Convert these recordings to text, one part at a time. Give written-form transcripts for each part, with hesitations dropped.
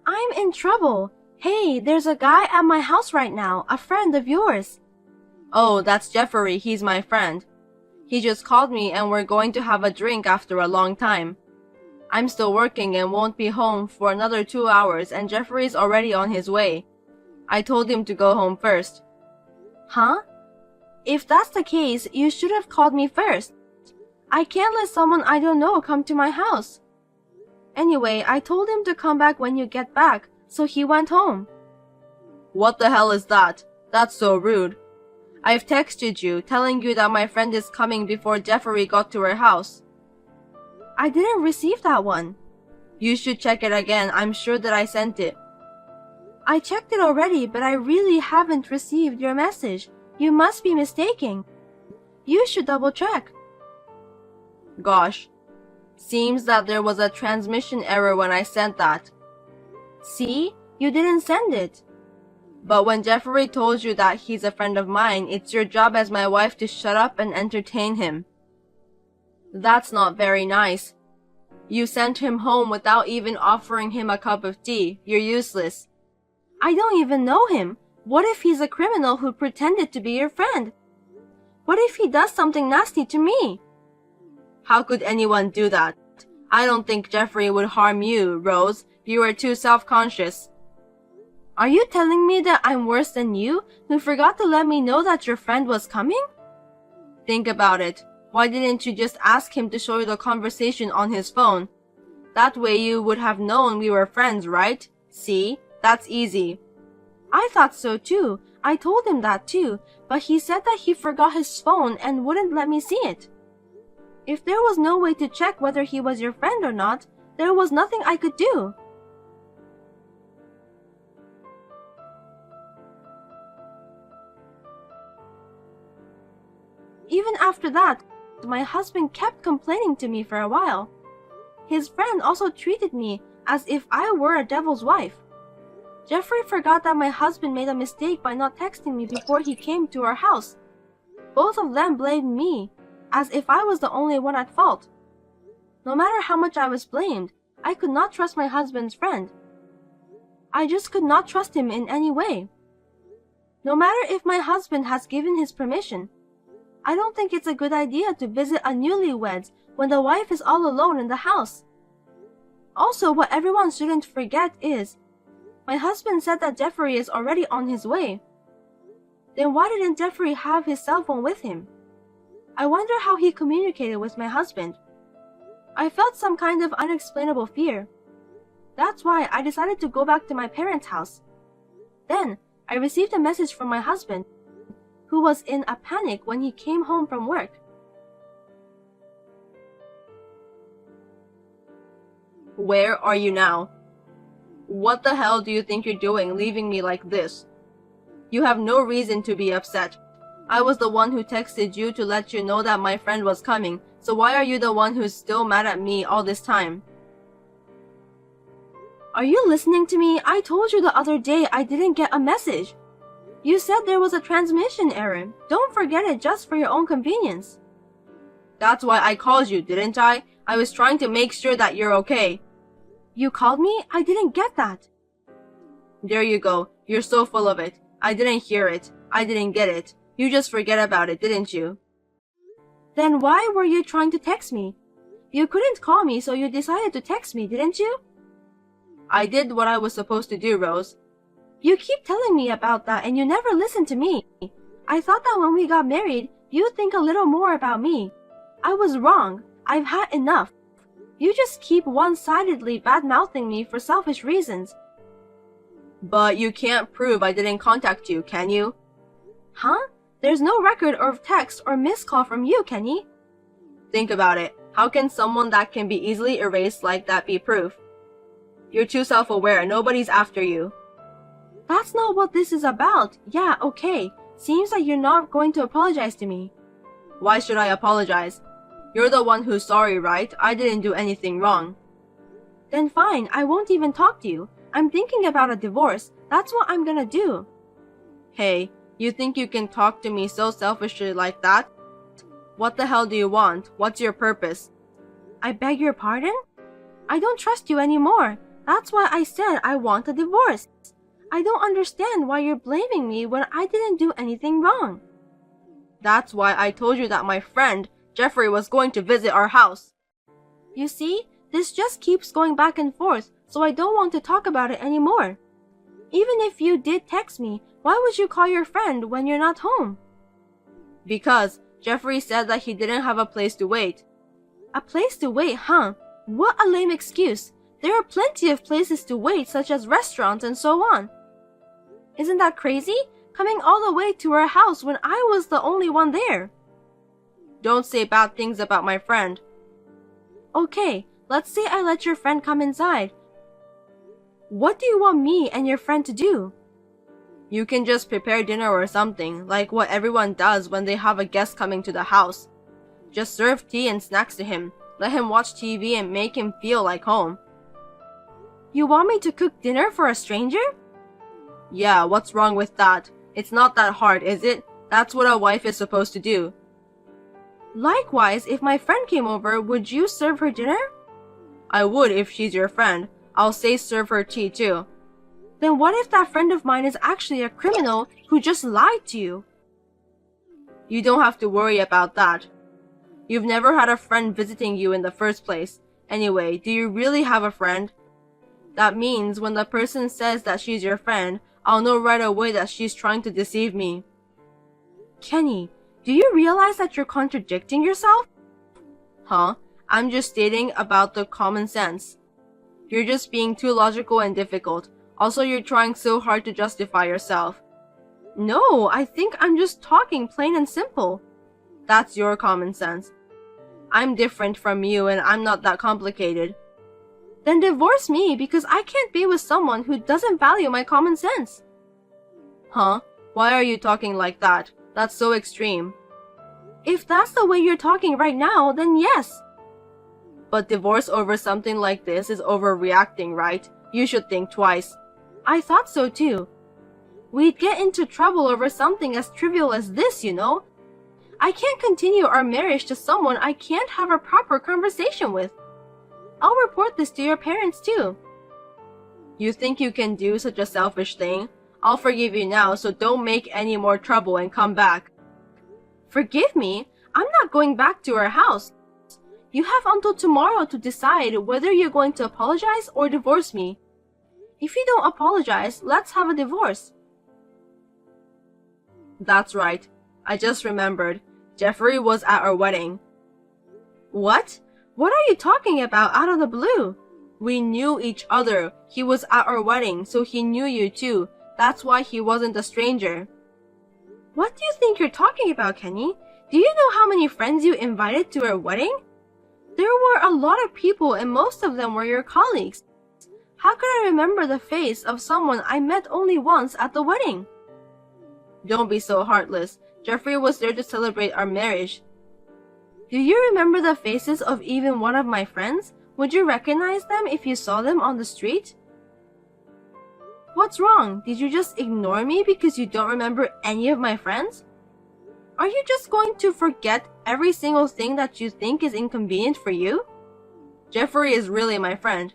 I'm in trouble. Hey, there's a guy at my house right now, a friend of yours. Oh, that's Jeffrey. He's my friend. He just called me and we're going to have a drink after a long time. I'm still working and won't be home for another 2 hours and Jeffrey's already on his way. I told him to go home first. Huh? If that's the case, you should have called me first. I can't let someone I don't know come to my house. Anyway, I told him to come back when you get back, so he went home. What the hell is that? That's so rude. I've texted you, telling you that my friend is coming before Jeffrey got to her house. I didn't receive that one. You should check it again. I'm sure that I sent it. I checked it already, but I really haven't received your message. You must be mistaken. You should double check. Gosh. Seems that there was a transmission error when I sent that. See? You didn't send it. But when Jeffrey told you that he's a friend of mine, it's your job as my wife to shut up and entertain him. That's not very nice. You sent him home without even offering him a cup of tea. You're useless. I don't even know him. What if he's a criminal who pretended to be your friend? What if he does something nasty to me? How could anyone do that? I don't think Jeffrey would harm you, Rose. You are too self-conscious. Are you telling me that I'm worse than you, who forgot to let me know that your friend was coming? Think about it. Why didn't you just ask him to show you the conversation on his phone? That way you would have known we were friends, right? See? That's easy. I thought so too. I told him that too, but he said that he forgot his phone and wouldn't let me see it. If there was no way to check whether he was your friend or not, there was nothing I could do. Even after that, my husband kept complaining to me for a while. His friend also treated me as if I were a devil's wife. Jeffrey forgot that my husband made a mistake by not texting me before he came to our house. Both of them blamed me, as if I was the only one at fault. No matter how much I was blamed, I could not trust my husband's friend. I just could not trust him in any way. No matter if my husband has given his permission, I don't think it's a good idea to visit a newlyweds when the wife is all alone in the house. Also, what everyone shouldn't forget is, my husband said that Jeffrey is already on his way. Then why didn't Jeffrey have his cell phone with him? I wonder how he communicated with my husband. I felt some kind of unexplainable fear. That's why I decided to go back to my parents' house. Then, I received a message from my husband, who was in a panic when he came home from work. Where are you now? What the hell do you think you're doing, leaving me like this? You have no reason to be upset. I was the one who texted you to let you know that my friend was coming, so why are you the one who's still mad at me all this time? Are you listening to me? I told you the other day I didn't get a message. You said there was a transmission error. Don't forget it just for your own convenience. That's why I called you, didn't I? I was trying to make sure that you're okay. You called me? I didn't get that. There you go. You're so full of it. I didn't hear it. I didn't get it. You just forget about it, didn't you? Then why were you trying to text me? You couldn't call me, so you decided to text me, didn't you? I did what I was supposed to do, Rose. You keep telling me about that and you never listen to me. I thought that when we got married, you'd think a little more about me. I was wrong. I've had enough. You just keep one-sidedly bad-mouthing me for selfish reasons. But you can't prove I didn't contact you, can you? Huh? There's no record of text or missed call from you, Kenny. Think about it. How can someone that can be easily erased like that be proof? You're too self-aware. Nobody's after you. That's not what this is about. Yeah, okay. Seems like you're not going to apologize to me. Why should I apologize? You're the one who's sorry, right? I didn't do anything wrong. Then fine, I won't even talk to you. I'm thinking about a divorce. That's what I'm gonna do. Hey, you think you can talk to me so selfishly like that? What the hell do you want? What's your purpose? I beg your pardon? I don't trust you anymore. That's why I said I want a divorce. I don't understand why you're blaming me when I didn't do anything wrong. That's why I told you that my friend, Jeffrey, was going to visit our house. You see, this just keeps going back and forth, so I don't want to talk about it anymore. Even if you did text me, why would you call your friend when you're not home? Because Jeffrey said that he didn't have a place to wait. A place to wait, huh? What a lame excuse. There are plenty of places to wait, such as restaurants and so on. Isn't that crazy? Coming all the way to our house when I was the only one there. Don't say bad things about my friend. Okay, let's say I let your friend come inside. What do you want me and your friend to do? You can just prepare dinner or something, like what everyone does when they have a guest coming to the house. Just serve tea and snacks to him, let him watch TV and make him feel like home. You want me to cook dinner for a stranger? Yeah, what's wrong with that? It's not that hard, is it? That's what a wife is supposed to do. Likewise, if my friend came over, would you serve her dinner? I would if she's your friend. I'll say serve her tea too. Then what if that friend of mine is actually a criminal who just lied to you? You don't have to worry about that. You've never had a friend visiting you in the first place. Anyway, do you really have a friend? That means when the person says that she's your friend, I'll know right away that she's trying to deceive me. Kenny, do you realize that you're contradicting yourself? Huh? I'm just stating about the common sense. You're just being too logical and difficult. Also, you're trying so hard to justify yourself. No, I think I'm just talking plain and simple. That's your common sense. I'm different from you and I'm not that complicated. Then divorce me because I can't be with someone who doesn't value my common sense. Huh? Why are you talking like that? That's so extreme. If that's the way you're talking right now, then yes. But divorce over something like this is overreacting, right? You should think twice. I thought so too. We'd get into trouble over something as trivial as this, you know? I can't continue our marriage to someone I can't have a proper conversation with. I'll report this to your parents too. You think you can do such a selfish thing? I'll forgive you now, so don't make any more trouble and come back. Forgive me? I'm not going back to our house. You have until tomorrow to decide whether you're going to apologize or divorce me. If you don't apologize, let's have a divorce. That's right. I just remembered. Jeffrey was at our wedding. What? What are you talking about out of the blue? We knew each other. He was at our wedding, so he knew you too. That's why he wasn't a stranger. What do you think you're talking about, Kenny? Do you know how many friends you invited to our wedding? There were a lot of people and most of them were your colleagues. How could I remember the face of someone I met only once at the wedding? Don't be so heartless. Jeffrey was there to celebrate our marriage. Do you remember the faces of even one of my friends? Would you recognize them if you saw them on the street? What's wrong? Did you just ignore me because you don't remember any of my friends? Are you just going to forget every single thing that you think is inconvenient for you? Jeffrey is really my friend.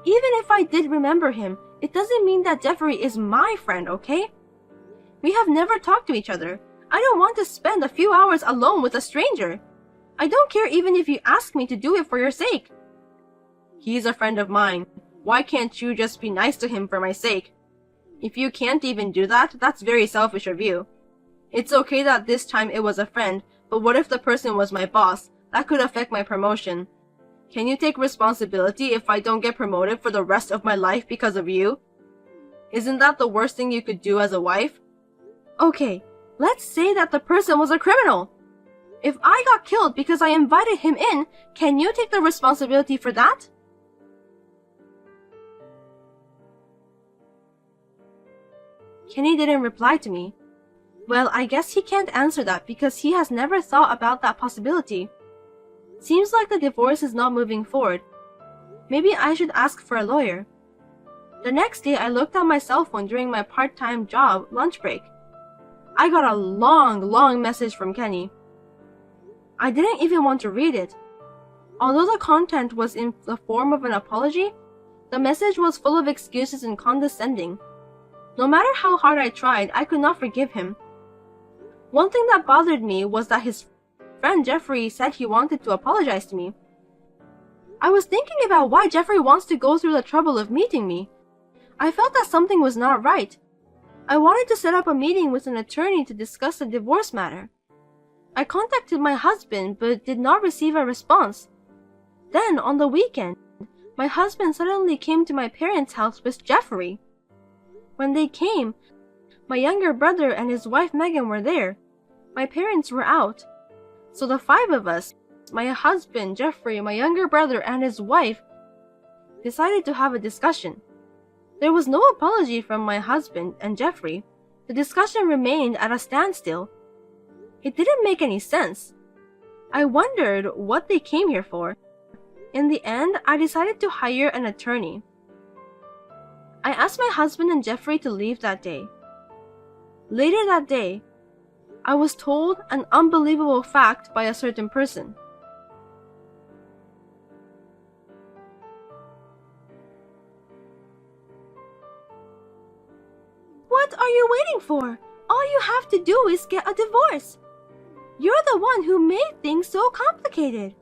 Even if I did remember him, it doesn't mean that Jeffrey is my friend, okay? We have never talked to each other. I don't want to spend a few hours alone with a stranger. I don't care even if you ask me to do it for your sake. He's a friend of mine. Why can't you just be nice to him for my sake? If you can't even do that, that's very selfish of you. It's okay that this time it was a friend, but what if the person was my boss? That could affect my promotion. Can you take responsibility if I don't get promoted for the rest of my life because of you? Isn't that the worst thing you could do as a wife? Okay, let's say that the person was a criminal. If I got killed because I invited him in, can you take the responsibility for that? Kenny didn't reply to me. Well, I guess he can't answer that because he has never thought about that possibility. Seems like the divorce is not moving forward. Maybe I should ask for a lawyer. The next day, I looked at my cell phone during my part-time job lunch break. I got a long message from Kenny. I didn't even want to read it. Although the content was in the form of an apology, The message was full of excuses and condescending. No matter how hard I tried, I could not forgive him. One thing that bothered me was that his friend Jeffrey said he wanted to apologize to me. I was thinking about why Jeffrey wants to go through the trouble of meeting me. I felt that something was not right. I wanted to set up a meeting with an attorney to discuss the divorce matter. I contacted my husband but did not receive a response. Then, on the weekend, my husband suddenly came to my parents' house with Jeffrey. When they came, my younger brother and his wife Megan were there. My parents were out. So the 5 of us, my husband, Jeffrey, my younger brother, and his wife, decided to have a discussion. There was no apology from my husband and Jeffrey. The discussion remained at a standstill. It didn't make any sense. I wondered what they came here for. In the end, I decided to hire an attorney. I asked my husband and Jeffrey to leave that day. Later that day, I was told an unbelievable fact by a certain person. What are you waiting for? All you have to do is get a divorce. You're the one who made things so complicated.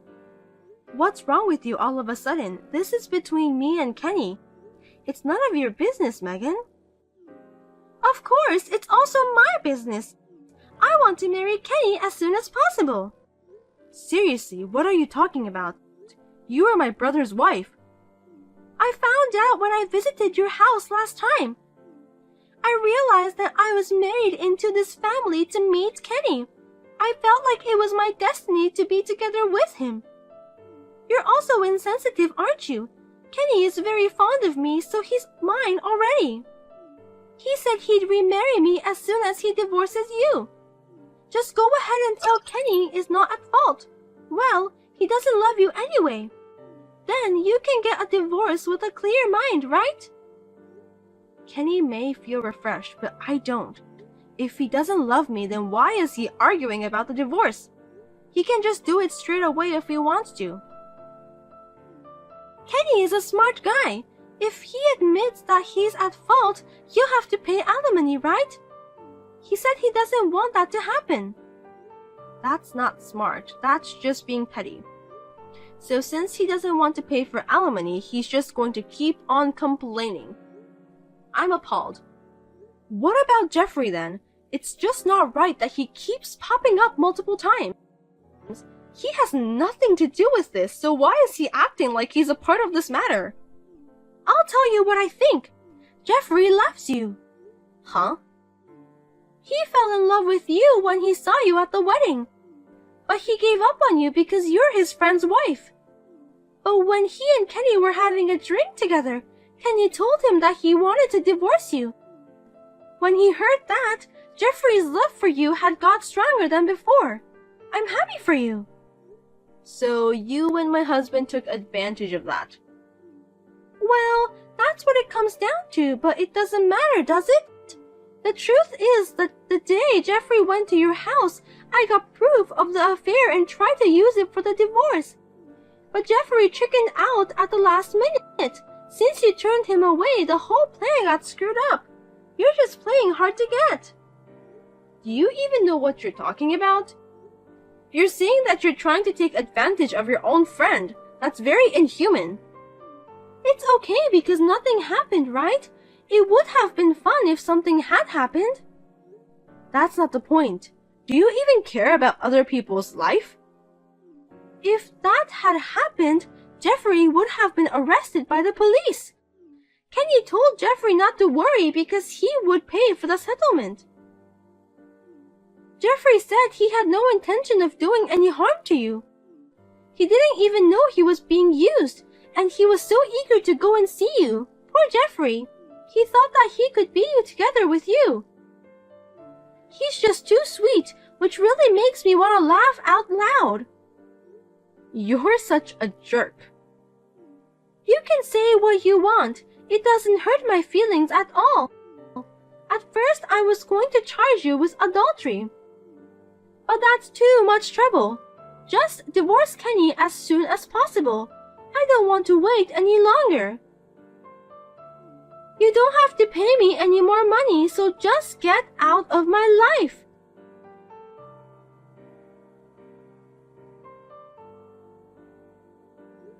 What's wrong with you all of a sudden? This is between me and Kenny. It's none of your business, Megan. Of course, it's also my business. I want to marry Kenny as soon as possible. Seriously, what are you talking about? You are my brother's wife. I found out when I visited your house last time. I realized that I was married into this family to meet Kenny. I felt like it was my destiny to be together with him. You're also insensitive, aren't you? Kenny is very fond of me, so he's mine already. He said he'd remarry me as soon as he divorces you. Just go ahead and tell Kenny is not at fault. Well, he doesn't love you anyway. Then you can get a divorce with a clear mind, right? Kenny may feel refreshed, but I don't. If he doesn't love me, then why is he arguing about the divorce? He can just do it straight away if he wants to. Kenny is a smart guy. If he admits that he's at fault, he'll have to pay alimony, right? He said he doesn't want that to happen. That's not smart. That's just being petty. So since he doesn't want to pay for alimony, he's just going to keep on complaining. I'm appalled. What about Jeffrey then? It's just not right that he keeps popping up multiple times. He has nothing to do with this, so why is he acting like he's a part of this matter? I'll tell you what I think. Jeffrey loves you. Huh? He fell in love with you when he saw you at the wedding. But he gave up on you because you're his friend's wife. But when he and Kenny were having a drink together, Kenny told him that he wanted to divorce you. When he heard that, Jeffrey's love for you had got stronger than before. I'm happy for you. So you and my husband took advantage of that. Well, that's what it comes down to, but it doesn't matter, does it? The truth is that the day Jeffrey went to your house, I got proof of the affair and tried to use it for the divorce. But Jeffrey chickened out at the last minute. Since you turned him away, the whole plan got screwed up. You're just playing hard to get. Do you even know what you're talking about? You're saying that you're trying to take advantage of your own friend. That's very inhuman. It's okay because nothing happened, right? It would have been fun if something had happened. That's not the point. Do you even care about other people's life? If that had happened, Jeffrey would have been arrested by the police. Kenny told Jeffrey not to worry because he would pay for the settlement. Jeffrey said he had no intention of doing any harm to you. He didn't even know he was being used, and he was so eager to go and see you. Poor Jeffrey. He thought that he could be together with you. He's just too sweet, which really makes me want to laugh out loud. You're such a jerk. You can say what you want. It doesn't hurt my feelings at all. At first, I was going to charge you with adultery. But that's too much trouble. Just divorce Kenny as soon as possible. I don't want to wait any longer. You don't have to pay me any more money, so just get out of my life.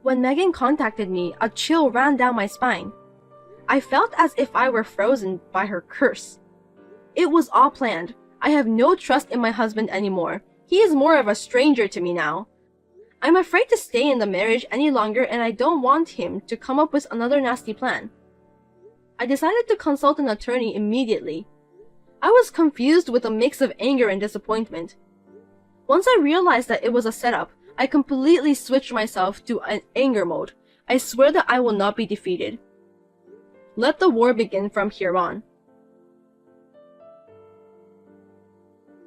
When Megan contacted me, a chill ran down my spine. I felt as if I were frozen by her curse. It was all planned. I have no trust in my husband anymore. He is more of a stranger to me now. I'm afraid to stay in the marriage any longer, and I don't want him to come up with another nasty plan. I decided to consult an attorney immediately. I was confused with a mix of anger and disappointment. Once I realized that it was a setup, I completely switched myself to an anger mode. I swear that I will not be defeated. Let the war begin from here on.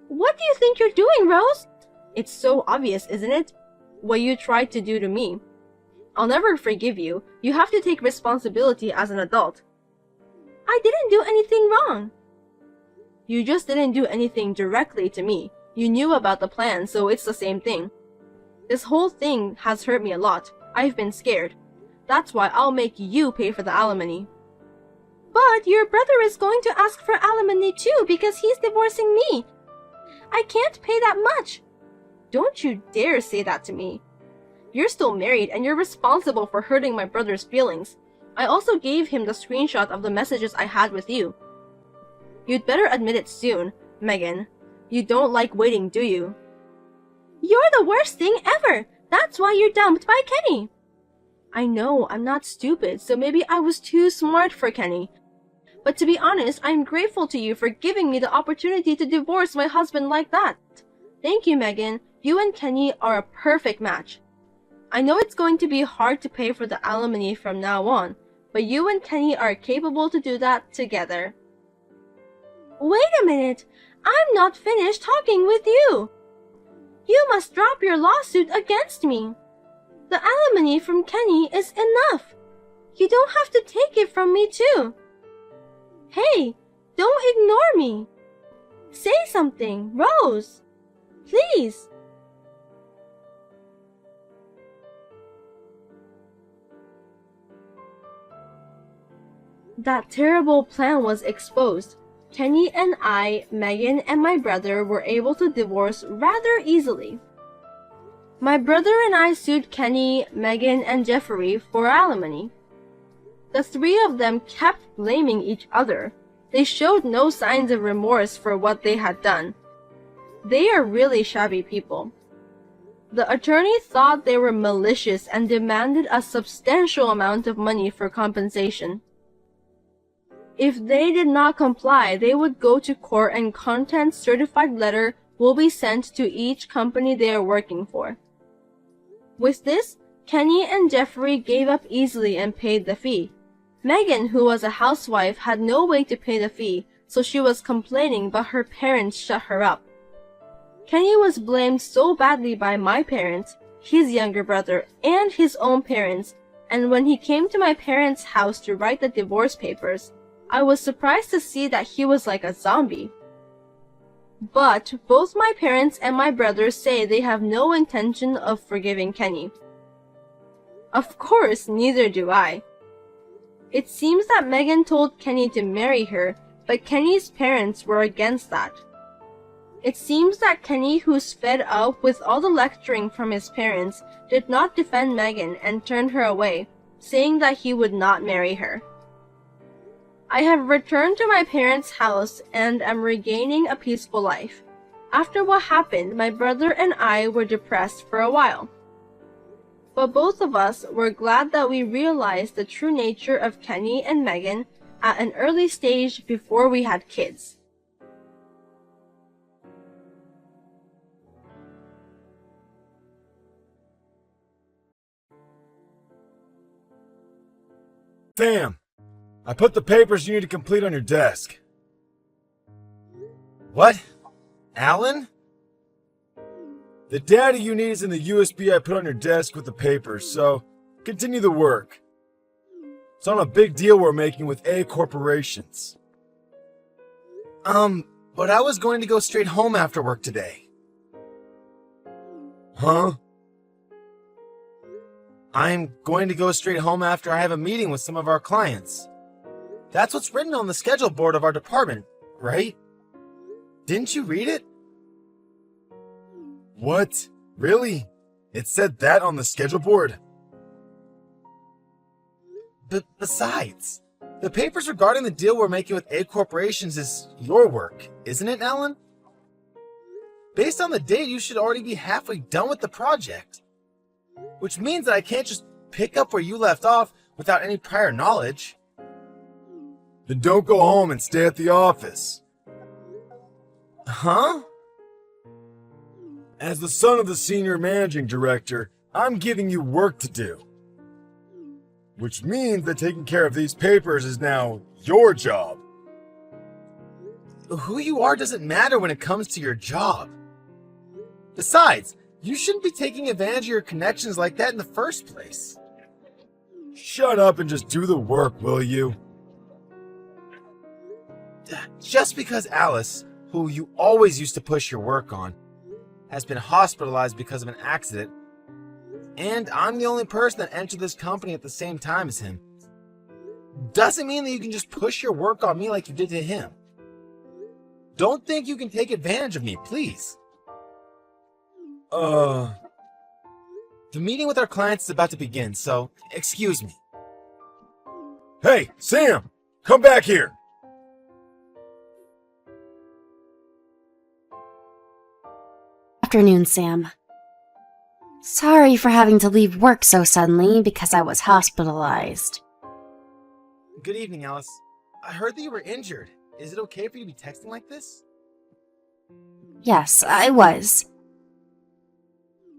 What do you think you're doing, Rose? It's so obvious, isn't it? What you tried to do to me. I'll never forgive you. You have to take responsibility as an adult. I didn't do anything wrong. You just didn't do anything directly to me. You knew about the plan, so it's the same thing. This whole thing has hurt me a lot. I've been scared. That's why I'll make you pay for the alimony. But your brother is going to ask for alimony too because he's divorcing me. I can't pay that much. Don't you dare say that to me. You're still married and you're responsible for hurting my brother's feelings. I also gave him the screenshot of the messages I had with you. You'd better admit it soon, Megan. You don't like waiting, do you? You're the worst thing ever. That's why you're dumped by Kenny. I know, I'm not stupid, so maybe I was too smart for Kenny. But to be honest, I'm grateful to you for giving me the opportunity to divorce my husband like that. Thank you, Megan. You and Kenny are a perfect match. I know it's going to be hard to pay for the alimony from now on, but you and Kenny are capable to do that together. Wait a minute. I'm not finished talking with you. You must drop your lawsuit against me. The alimony from Kenny is enough. You don't have to take it from me too. Hey, don't ignore me. Say something, Rose. Please. That terrible plan was exposed. Kenny and I, Megan and my brother were able to divorce rather easily. My brother and I sued Kenny, Megan, and Jeffrey for alimony. The three of them kept blaming each other. They showed no signs of remorse for what they had done. They are really shabby people. The attorney thought they were malicious and demanded a substantial amount of money for compensation. If they did not comply, they would go to court and contents certified letter will be sent to each company they are working for. With this, Kenny and Jeffrey gave up easily and paid the fee. Megan, who was a housewife, had no way to pay the fee, so she was complaining, but her parents shut her up. Kenny was blamed so badly by my parents, his younger brother, and his own parents, and when he came to my parents' house to write the divorce papers, I was surprised to see that he was like a zombie. But both my parents and my brother say they have no intention of forgiving Kenny. Of course, neither do I. It seems that Megan told Kenny to marry her, but Kenny's parents were against that. It seems that Kenny, who's fed up with all the lecturing from his parents, did not defend Megan and turned her away, saying that he would not marry her. I have returned to my parents' house and am regaining a peaceful life. After what happened, my brother and I were depressed for a while. But both of us were glad that we realized the true nature of Kenny and Megan at an early stage before we had kids. Sam, I put the papers you need to complete on your desk. What? Alan? The data you need is in the USB I put on your desk with the papers, so continue the work. It's on a big deal we're making with A corporations. But I was going to go straight home after work today. Huh? I'm going to go straight home after I have a meeting with some of our clients. That's what's written on the schedule board of our department, right? Didn't you read it? What? Really? It said that on the schedule board? Besides, the papers regarding the deal we're making with A Corporations is your work, isn't it, Alan? Based on the date, you should already be halfway done with the project. Which means that I can't just pick up where you left off without any prior knowledge. Then don't go home and stay at the office. Huh? As the son of the senior managing director, I'm giving you work to do. Which means that taking care of these papers is now your job. Who you are doesn't matter when it comes to your job. Besides, you shouldn't be taking advantage of your connections like that in the first place. Shut up and just do the work, will you? Just because Alice, who you always used to push your work on, has been hospitalized because of an accident, and I'm the only person that entered this company at the same time as him, doesn't mean that you can just push your work on me like you did to him. Don't think you can take advantage of me, please. The meeting with our clients is about to begin, so excuse me. Hey, Sam! Come back here! Afternoon, Sam. Sorry for having to leave work so suddenly because I was hospitalized. Good evening, Alice. I heard that you were injured. Is it okay for you to be texting like this? Yes, I was.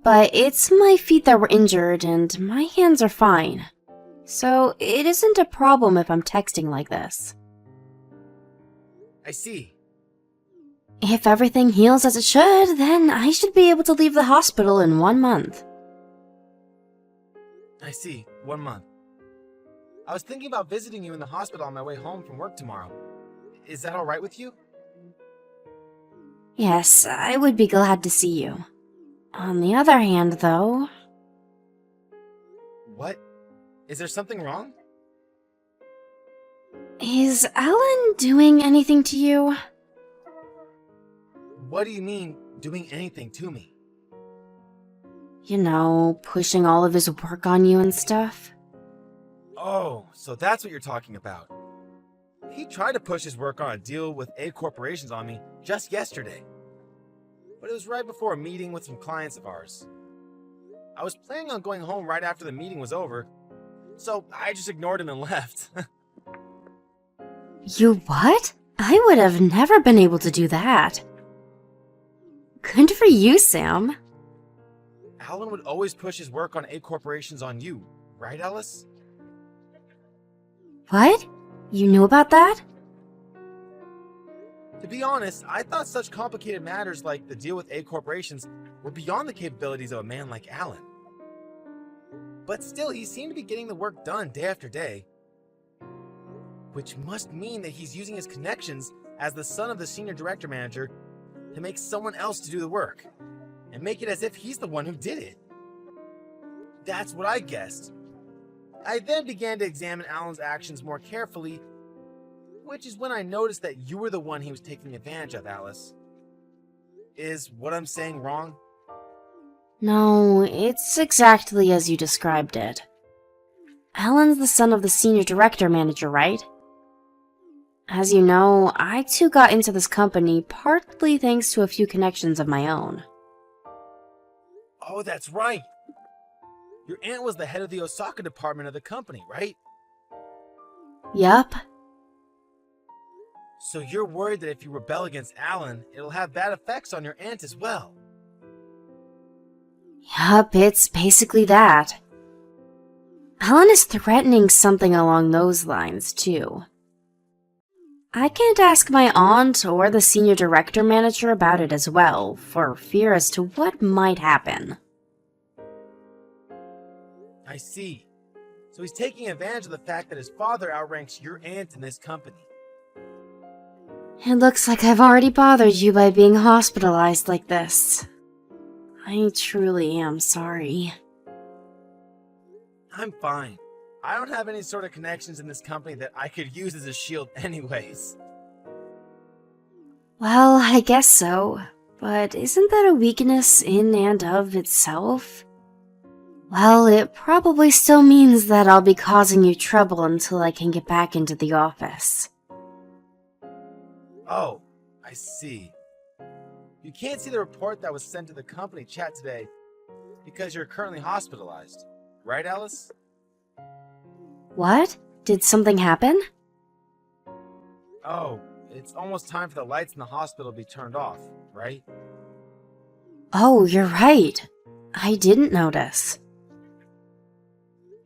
But it's my feet that were injured and my hands are fine. So it isn't a problem if I'm texting like this. I see. If everything heals as it should, then I should be able to leave the hospital in 1 month. I see. 1 month. I was thinking about visiting you in the hospital on my way home from work tomorrow. Is that alright with you? Yes, I would be glad to see you. On the other hand, though... What? Is there something wrong? Is Alan doing anything to you? What do you mean, doing anything to me? You know, pushing all of his work on you and stuff. Oh, so that's what you're talking about. He tried to push his work on a deal with A Corporations on me just yesterday. But it was right before a meeting with some clients of ours. I was planning on going home right after the meeting was over, so I just ignored him and left. You what? I would have never been able to do that. Good for you, Sam. Alan would always push his work on A Corporations on you, right, Alice? What? You knew about that? To be honest, I thought such complicated matters like the deal with A Corporations were beyond the capabilities of a man like Alan. But still, he seemed to be getting the work done day after day. Which must mean that he's using his connections as the son of the senior director manager to make someone else to do the work, and make it as if he's the one who did it. That's what I guessed. I then began to examine Alan's actions more carefully, which is when I noticed that you were the one he was taking advantage of, Alice. Is what I'm saying wrong? No, it's exactly as you described it. Alan's the son of the senior director manager, right? As you know, I too got into this company partly thanks to a few connections of my own. Oh, that's right. Your aunt was the head of the Osaka department of the company, right? Yup. So you're worried that if you rebel against Alan, it'll have bad effects on your aunt as well. Yup, it's basically that. Alan is threatening something along those lines, too. I can't ask my aunt or the senior director manager about it as well, for fear as to what might happen. I see. So he's taking advantage of the fact that his father outranks your aunt in this company. It looks like I've already bothered you by being hospitalized like this. I truly am sorry. I'm fine. I don't have any sort of connections in this company that I could use as a shield anyways. Well, I guess so. But isn't that a weakness in and of itself? Well, it probably still means that I'll be causing you trouble until I can get back into the office. Oh, I see. You can't see the report that was sent to the company chat today because you're currently hospitalized. Right, Alice? What? Did something happen? Oh, it's almost time for the lights in the hospital to be turned off, right? Oh, you're right. I didn't notice.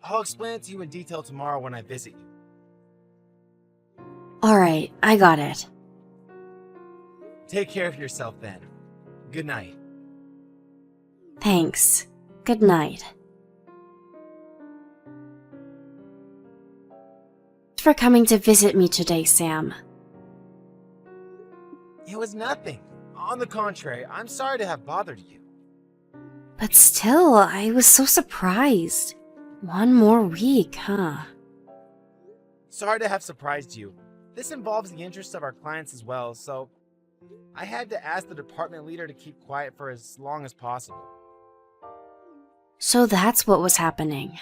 I'll explain it to you in detail tomorrow when I visit you. Alright, I got it. Take care of yourself then. Good night. Thanks. Good night. Thanks for coming to visit me today, Sam. It was nothing. On the contrary, I'm sorry to have bothered you. But still, I was so surprised. One more week, huh? Sorry to have surprised you. This involves the interests of our clients as well, so I had to ask the department leader to keep quiet for as long as possible. So that's what was happening.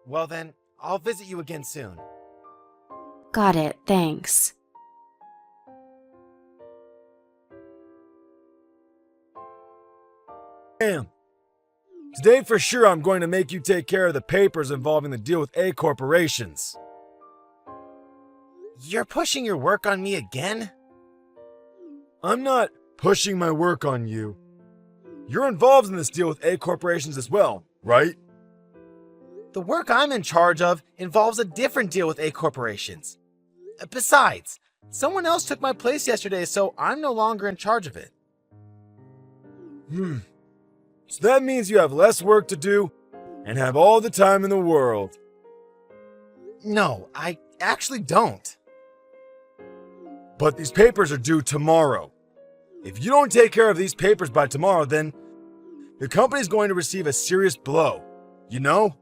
Well then, I'll visit you again soon. Got it, thanks. Damn. Today for sure I'm going to make you take care of the papers involving the deal with A corporations. You're pushing your work on me again? I'm not pushing my work on you. You're involved in this deal with A corporations as well, right? The work I'm in charge of involves a different deal with A corporations. Besides, someone else took my place yesterday, so I'm no longer in charge of it. So that means you have less work to do and have all the time in the world. No, I actually don't. But these papers are due tomorrow. If you don't take care of these papers by tomorrow, then the company's going to receive a serious blow. You know?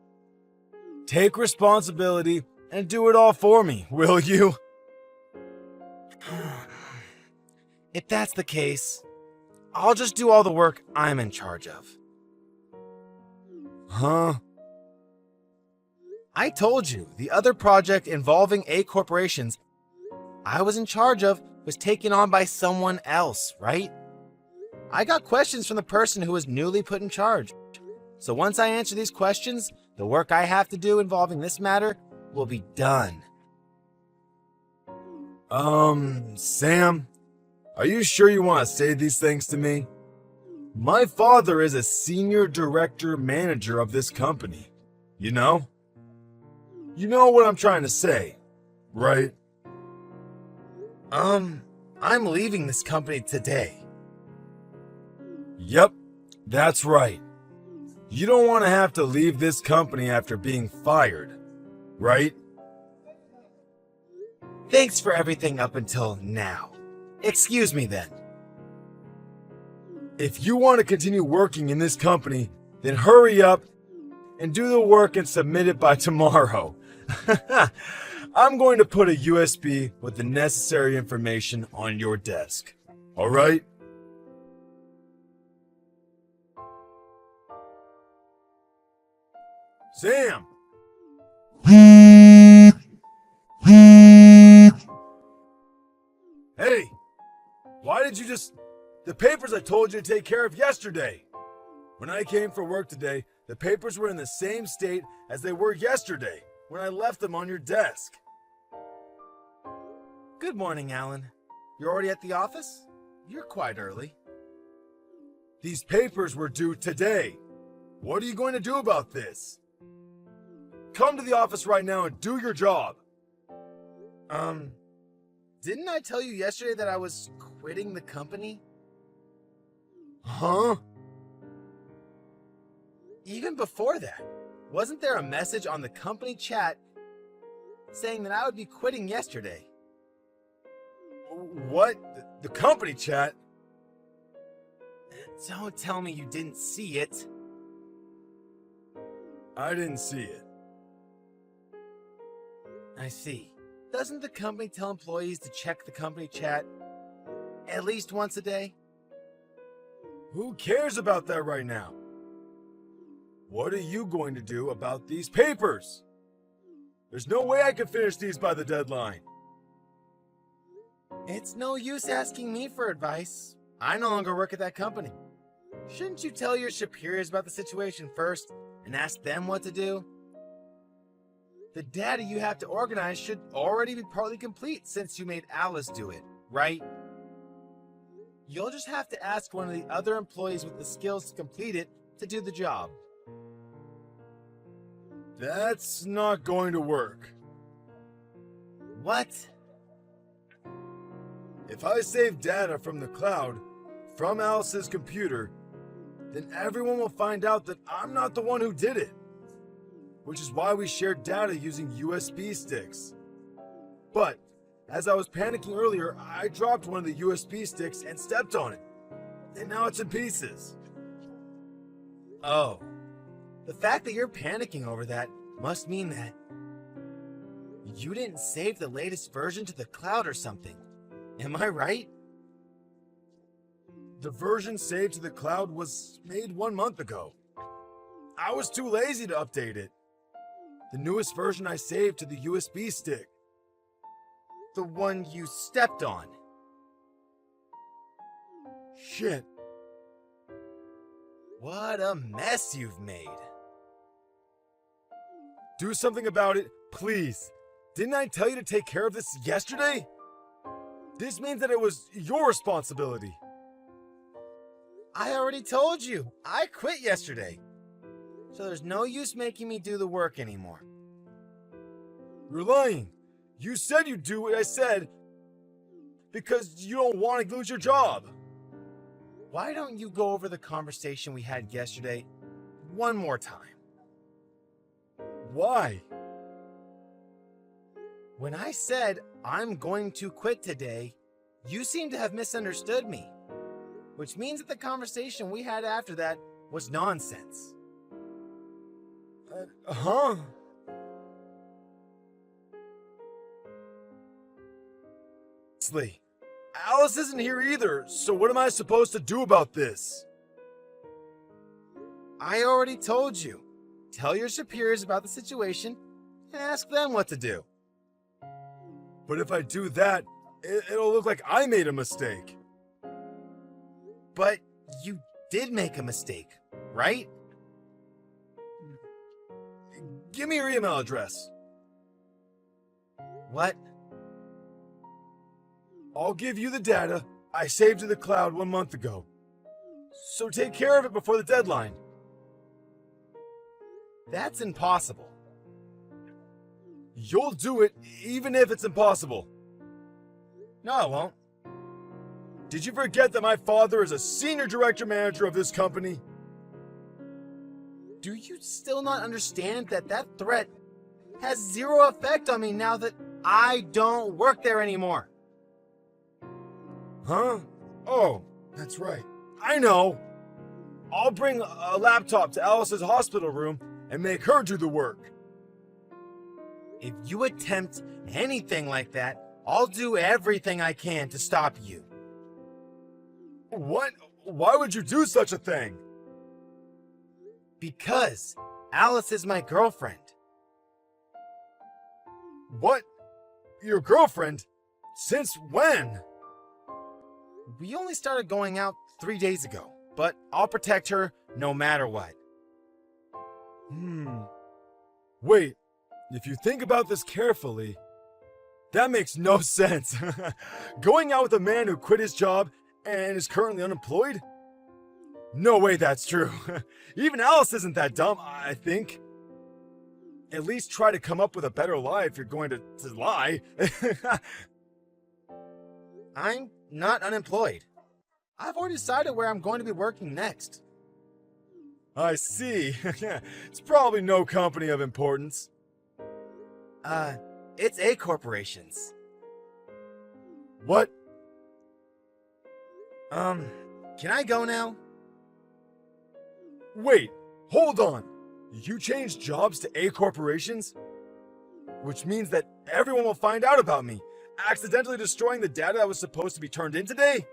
Take responsibility and do it all for me, will you? If that's the case, I'll just do all the work I'm in charge of. Huh? I told you, the other project involving A corporations I was in charge of was taken on by someone else, right? I got questions from the person who was newly put in charge. So once I answer these questions, the work I have to do involving this matter will be done. Sam, are you sure you want to say these things to me? My father is a senior director manager of this company. You know? You know what I'm trying to say, right? I'm leaving this company today. Yep, that's right. You don't want to have to leave this company after being fired, right? Thanks for everything up until now. Excuse me then. If you want to continue working in this company, then hurry up and do the work and submit it by tomorrow. I'm going to put a USB with the necessary information on your desk. All right? Sam! Hey! Why did you just... The papers I told you to take care of yesterday! When I came for work today, the papers were in the same state as they were yesterday, when I left them on your desk. Good morning, Alan. You're already at the office? You're quite early. These papers were due today. What are you going to do about this? Come to the office right now and do your job. Didn't I tell you yesterday that I was quitting the company? Huh? Even before that, wasn't there a message on the company chat saying that I would be quitting yesterday? What? The company chat? Don't tell me you didn't see it. I didn't see it. I see. Doesn't the company tell employees to check the company chat at least once a day? Who cares about that right now? What are you going to do about these papers? There's no way I can finish these by the deadline. It's no use asking me for advice. I no longer work at that company. Shouldn't you tell your superiors about the situation first and ask them what to do? The data you have to organize should already be partly complete since you made Alice do it, right? You'll just have to ask one of the other employees with the skills to complete it to do the job. That's not going to work. What? If I save data from the cloud, from Alice's computer, then everyone will find out that I'm not the one who did it. Which is why we shared data using USB sticks. But, as I was panicking earlier, I dropped one of the USB sticks and stepped on it. And now it's in pieces. Oh. The fact that you're panicking over that must mean that you didn't save the latest version to the cloud or something. Am I right? The version saved to the cloud was made 1 month ago. I was too lazy to update it. The newest version I saved to the USB stick. The one you stepped on. Shit. What a mess you've made. Do something about it, please. Didn't I tell you to take care of this yesterday? This means that it was your responsibility. I already told you. I quit yesterday. So there's no use making me do the work anymore. You're lying. You said you'd do what I said because you don't want to lose your job. Why don't you go over the conversation we had yesterday one more time? Why? When I said I'm going to quit today, you seem to have misunderstood me, which means that the conversation we had after that was nonsense. Huh? Honestly, Alice isn't here either, so what am I supposed to do about this? I already told you. Tell your superiors about the situation and ask them what to do. But if I do that, it'll look like I made a mistake. But you did make a mistake, right? Give me your email address. What? I'll give you the data I saved to the cloud 1 month ago. So take care of it before the deadline. That's impossible. You'll do it even if it's impossible. No, I won't. Did you forget that my father is a senior director manager of this company? Do you still not understand that that threat has zero effect on me now that I don't work there anymore? Huh? Oh, that's right. I know. I'll bring a laptop to Alice's hospital room and make her do the work. If you attempt anything like that, I'll do everything I can to stop you. What? Why would you do such a thing? Because Alice is my girlfriend. What? Your girlfriend? Since when? We only started going out 3 days ago, but I'll protect her no matter what. Wait, if you think about this carefully, that makes no sense. Going out with a man who quit his job and is currently unemployed? No way that's true. Even Alice isn't that dumb, I think. At least try to come up with a better lie if you're going to lie. I'm not unemployed. I've already decided where I'm going to be working next. I see. It's probably no company of importance. It's A corporations. What? Can I go now? Wait, hold on. You changed jobs to A corporations? which means that everyone will find out about me, accidentally destroying the data that was supposed to be turned in today?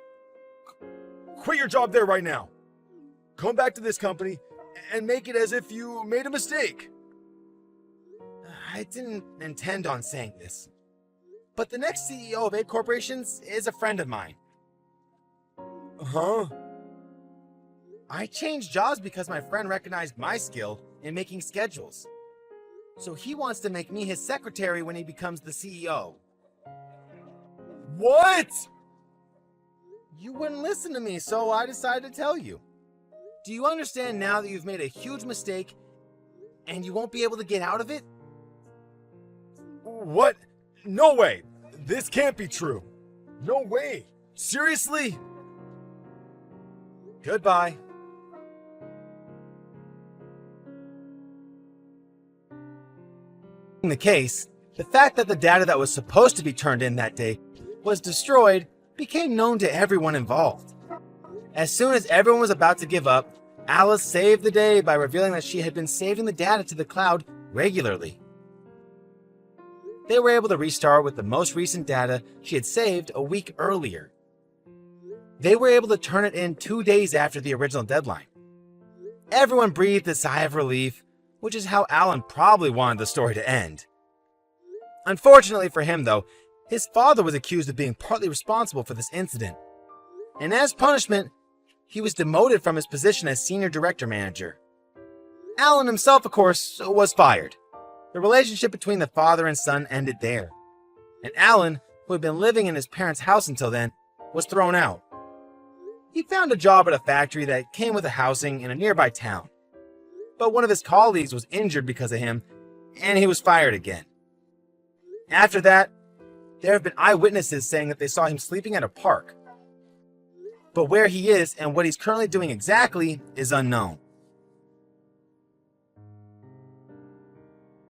Quit your job there right now. Come back to this company and make it as if you made a mistake. I didn't intend on saying this, but the next CEO of 8 Corporations is a friend of mine. Huh? I changed jobs because my friend recognized my skill in making schedules. So he wants to make me his secretary when he becomes the CEO. What? You wouldn't listen to me, so I decided to tell you. Do you understand now that you've made a huge mistake and you won't be able to get out of it? What? No way. This can't be true. No way. Seriously? Goodbye. In the case, the fact that the data that was supposed to be turned in that day was destroyed became known to everyone involved. As soon as everyone was about to give up, Alice saved the day by revealing that she had been saving the data to the cloud regularly. They were able to restart with the most recent data she had saved a week earlier. They were able to turn it in 2 days after the original deadline. Everyone breathed a sigh of relief, which is how Alan probably wanted the story to end. Unfortunately for him, though, his father was accused of being partly responsible for this incident. And as punishment, he was demoted from his position as senior director manager. Alan himself, of course, was fired. The relationship between the father and son ended there. And Alan, who had been living in his parents' house until then, was thrown out. He found a job at a factory that came with a housing in a nearby town. But one of his colleagues was injured because of him, and he was fired again. After that, there have been eyewitnesses saying that they saw him sleeping at a park. But where he is and what he's currently doing exactly is unknown.